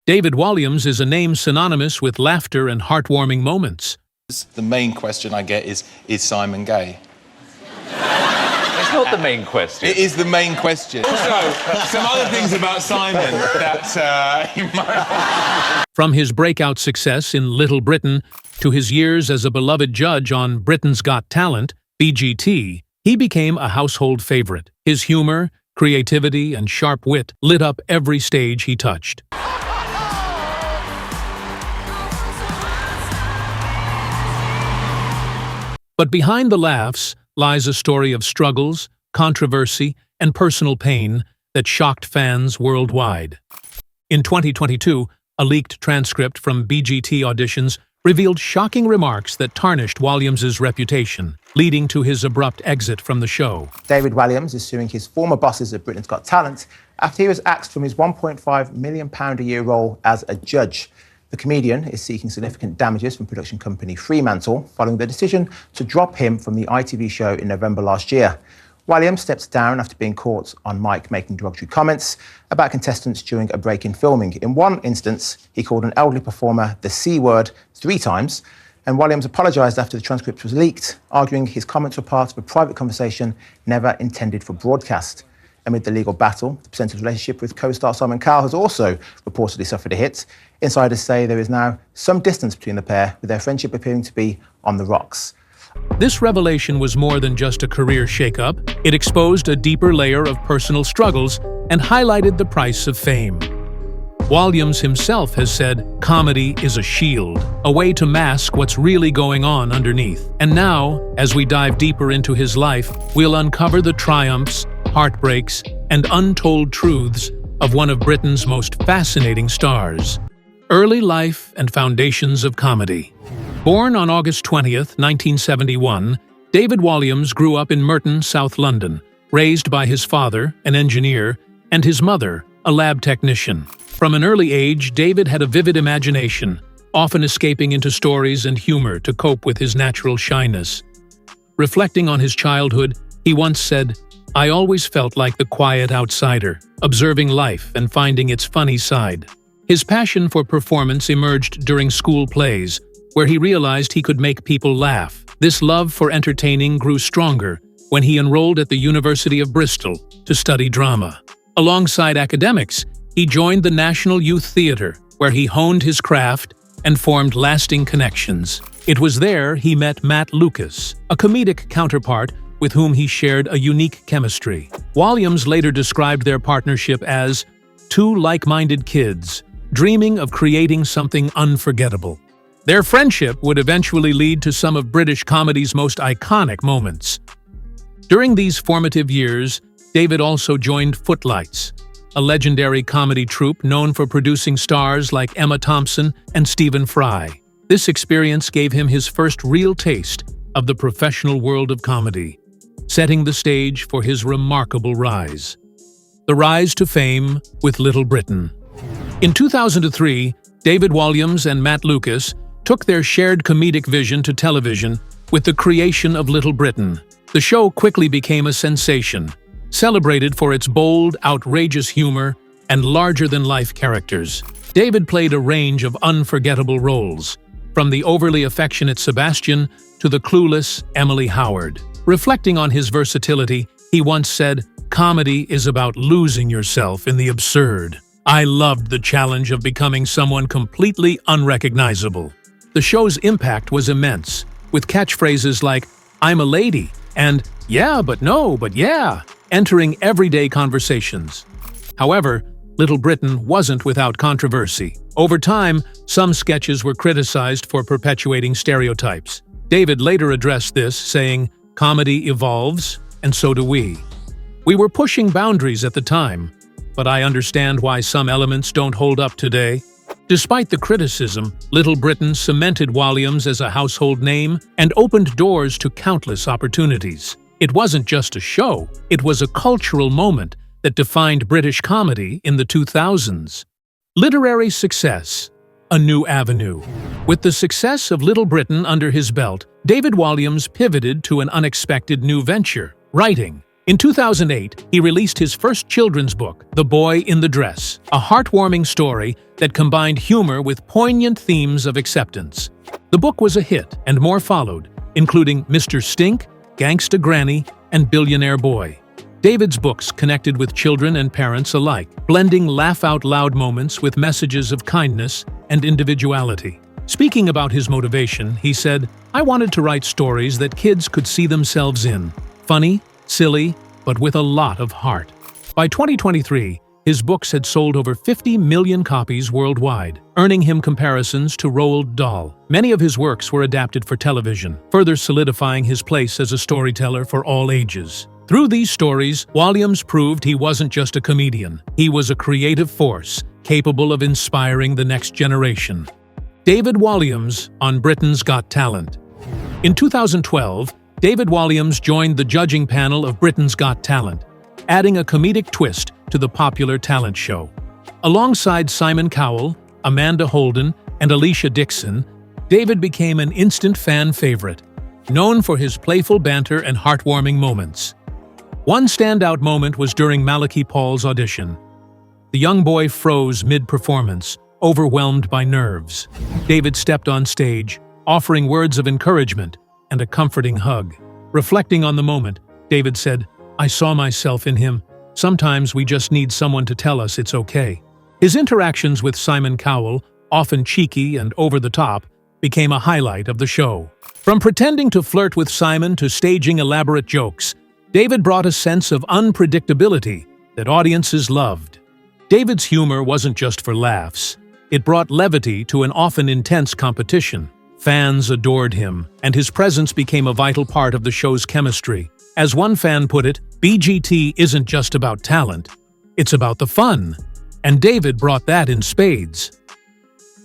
David Walliams is a name synonymous with laughter and heartwarming moments. The main question I get is Simon gay? It's not the main question. It is the main question. Also, some other things about Simon that you might... From his breakout success in Little Britain to his years as a beloved judge on Britain's Got Talent, BGT, he became a household favorite. His humor, creativity, and sharp wit lit up every stage he touched. But behind the laughs lies a story of struggles, controversy, and personal pain that shocked fans worldwide. In 2022, a leaked transcript from BGT auditions revealed shocking remarks that tarnished Walliams' reputation, leading to his abrupt exit from the show. David Walliams is suing his former bosses at Britain's Got Talent after he was axed from his £1.5 million a year role as a judge. The comedian is seeking significant damages from production company Fremantle following the decision to drop him from the ITV show in November last year. Walliams stepped down after being caught on mic making derogatory comments about contestants during a break in filming. In one instance, he called an elderly performer the C word 3 times, and Walliams apologised after the transcript was leaked, arguing his comments were part of a private conversation never intended for broadcast. Amid the legal battle, the presenter's relationship with co-star Simon Cowell has also reportedly suffered a hit. Insiders say there is now some distance between the pair, with their friendship appearing to be on the rocks. This revelation was more than just a career shakeup. It exposed a deeper layer of personal struggles and highlighted the price of fame. Walliams himself has said, "Comedy is a shield, a way to mask what's really going on underneath." And now, as we dive deeper into his life, we'll uncover the triumphs, heartbreaks, and untold truths of one of Britain's most fascinating stars. Early life and foundations of comedy. Born on August 20th, 1971, David Walliams grew up in Merton, South London, raised by his father, an engineer, and his mother, a lab technician. From an early age, David had a vivid imagination, often escaping into stories and humor to cope with his natural shyness. Reflecting on his childhood, he once said, "I always felt like the quiet outsider, observing life and finding its funny side." His passion for performance emerged during school plays, where he realized he could make people laugh. This love for entertaining grew stronger when he enrolled at the University of Bristol to study drama. Alongside academics, he joined the National Youth Theatre, where he honed his craft and formed lasting connections. It was there he met Matt Lucas, a comedic counterpart with whom he shared a unique chemistry. Walliams later described their partnership as two like-minded kids, dreaming of creating something unforgettable. Their friendship would eventually lead to some of British comedy's most iconic moments. During these formative years, David also joined Footlights, a legendary comedy troupe known for producing stars like Emma Thompson and Stephen Fry. This experience gave him his first real taste of the professional world of comedy, setting the stage for his remarkable rise. The rise to fame with Little Britain. In 2003, David Walliams and Matt Lucas took their shared comedic vision to television with the creation of Little Britain. The show quickly became a sensation, celebrated for its bold, outrageous humor and larger-than-life characters. David played a range of unforgettable roles, from the overly affectionate Sebastian to the clueless Emily Howard. Reflecting on his versatility, he once said, "Comedy is about losing yourself in the absurd." I loved the challenge of becoming someone completely unrecognizable. The show's impact was immense, with catchphrases like, "I'm a lady," and "Yeah, but no, but yeah," entering everyday conversations. However, Little Britain wasn't without controversy. Over time, some sketches were criticized for perpetuating stereotypes. David later addressed this, saying, "Comedy evolves, and so do we. We were pushing boundaries at the time, but I understand why some elements don't hold up today." Despite the criticism, Little Britain cemented Walliams as a household name and opened doors to countless opportunities. It wasn't just a show, it was a cultural moment that defined British comedy in the 2000s. Literary success, a new avenue. With the success of Little Britain under his belt, David Walliams pivoted to an unexpected new venture, writing. In 2008, he released his first children's book, The Boy in the Dress, a heartwarming story that combined humor with poignant themes of acceptance. The book was a hit, and more followed, including Mr. Stink, Gangsta Granny, and Billionaire Boy. David's books connected with children and parents alike, blending laugh-out-loud moments with messages of kindness and individuality. Speaking about his motivation, he said, "I wanted to write stories that kids could see themselves in. Funny, silly, but with a lot of heart." By 2023, his books had sold over 50 million copies worldwide, earning him comparisons to Roald Dahl. Many of his works were adapted for television, further solidifying his place as a storyteller for all ages. Through these stories, Walliams proved he wasn't just a comedian. He was a creative force, capable of inspiring the next generation. David Walliams on Britain's Got Talent. In 2012, David Walliams joined the judging panel of Britain's Got Talent, adding a comedic twist to the popular talent show. Alongside Simon Cowell, Amanda Holden, and Alicia Dixon, David became an instant fan favorite, known for his playful banter and heartwarming moments. One standout moment was during Malachi Paul's audition. The young boy froze mid-performance, overwhelmed by nerves. David stepped on stage, offering words of encouragement and a comforting hug. Reflecting on the moment, David said, "I saw myself in him. Sometimes we just need someone to tell us it's okay." His interactions with Simon Cowell, often cheeky and over the top, became a highlight of the show. From pretending to flirt with Simon to staging elaborate jokes, David brought a sense of unpredictability that audiences loved. David's humor wasn't just for laughs. It brought levity to an often intense competition. Fans adored him, and his presence became a vital part of the show's chemistry. As one fan put it, BGT isn't just about talent, it's about the fun. And David brought that in spades.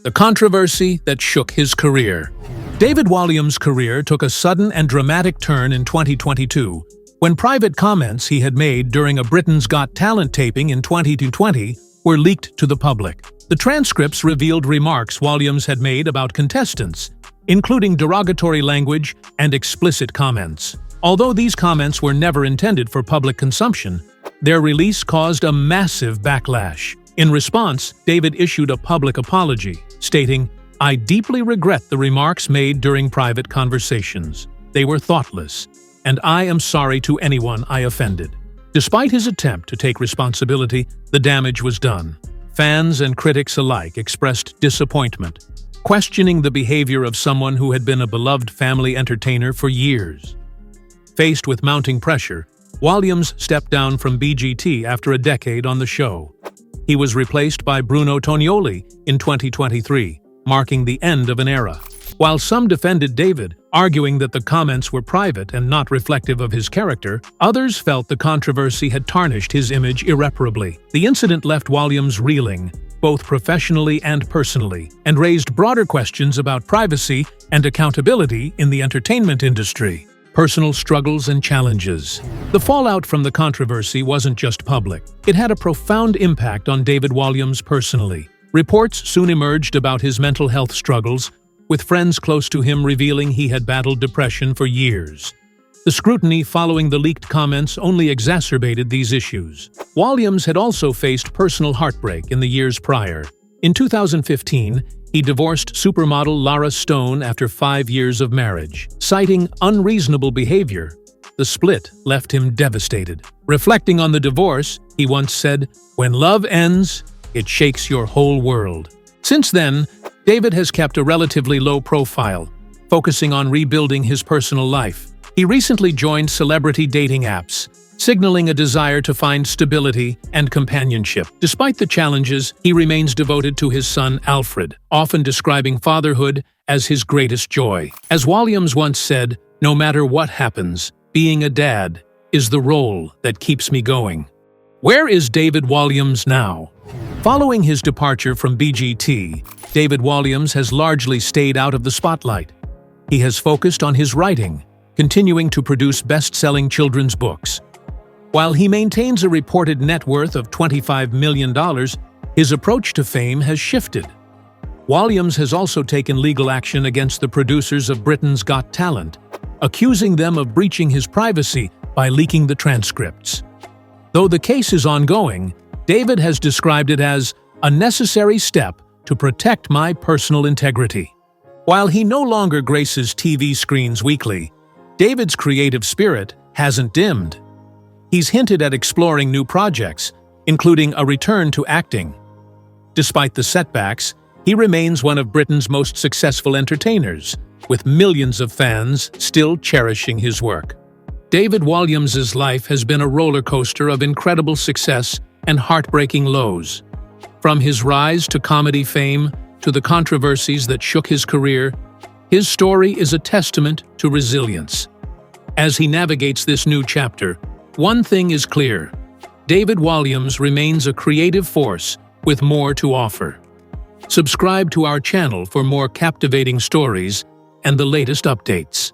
The controversy that shook his career. David Walliams' career took a sudden and dramatic turn in 2022, when private comments he had made during a Britain's Got Talent taping in 2020 were leaked to the public. The transcripts revealed remarks Walliams had made about contestants, including derogatory language and explicit comments. Although these comments were never intended for public consumption, their release caused a massive backlash. In response, David issued a public apology, stating, "I deeply regret the remarks made during private conversations. They were thoughtless, and I am sorry to anyone I offended." Despite his attempt to take responsibility, the damage was done. Fans and critics alike expressed disappointment, questioning the behavior of someone who had been a beloved family entertainer for years. Faced with mounting pressure, Walliams stepped down from BGT after a decade on the show. He was replaced by Bruno Tonioli in 2023, marking the end of an era. While some defended David, arguing that the comments were private and not reflective of his character, others felt the controversy had tarnished his image irreparably. The incident left Walliams reeling, both professionally and personally, and raised broader questions about privacy and accountability in the entertainment industry. Personal struggles and challenges. The fallout from the controversy wasn't just public. It had a profound impact on David Walliams personally. Reports soon emerged about his mental health struggles, with friends close to him revealing he had battled depression for years. The scrutiny following the leaked comments only exacerbated these issues. Walliams had also faced personal heartbreak in the years prior. In 2015, he divorced supermodel Lara Stone after 5 years of marriage. Citing unreasonable behavior, the split left him devastated. Reflecting on the divorce, he once said, "When love ends, it shakes your whole world." Since then, David has kept a relatively low profile, focusing on rebuilding his personal life. He recently joined celebrity dating apps, signaling a desire to find stability and companionship. Despite the challenges, he remains devoted to his son Alfred, often describing fatherhood as his greatest joy. As Walliams once said, "No matter what happens, being a dad is the role that keeps me going." Where is David Walliams now? Following his departure from BGT, David Walliams has largely stayed out of the spotlight. He has focused on his writing, continuing to produce best-selling children's books. While he maintains a reported net worth of $25 million, his approach to fame has shifted. Walliams has also taken legal action against the producers of Britain's Got Talent, accusing them of breaching his privacy by leaking the transcripts. Though the case is ongoing, David has described it as a necessary step to protect my personal integrity. While he no longer graces TV screens weekly, David's creative spirit hasn't dimmed. He's hinted at exploring new projects, including a return to acting. Despite the setbacks, he remains one of Britain's most successful entertainers, with millions of fans still cherishing his work. David Walliams' life has been a roller coaster of incredible success and heartbreaking lows. From his rise to comedy fame to the controversies that shook his career, his story is a testament to resilience. As he navigates this new chapter, one thing is clear: David Walliams remains a creative force with more to offer. Subscribe to our channel for more captivating stories and the latest updates.